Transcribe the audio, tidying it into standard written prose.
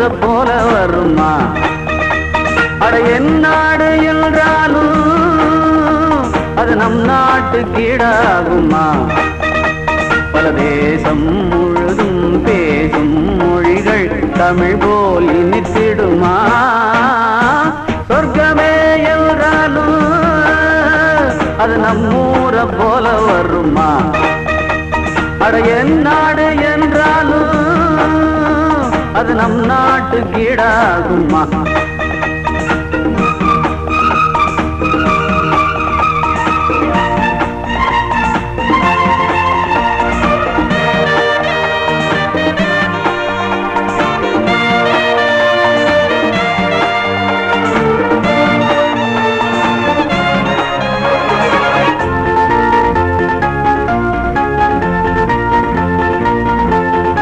ஊரை போல வருமா? அட என் நாடு என்றாலும் அது நம் நாட்டு கீழாகுமா? பல தேசம் முழுதும் பேசும் மொழிகள் தமிழ் போல் இனித்திடுமா? சொர்க்கமே என்றாலும் அது நம்மூரை போல வருமா? அட என் நாடு என்றாலும் அது நம் நாட்டு கீழாகுமா?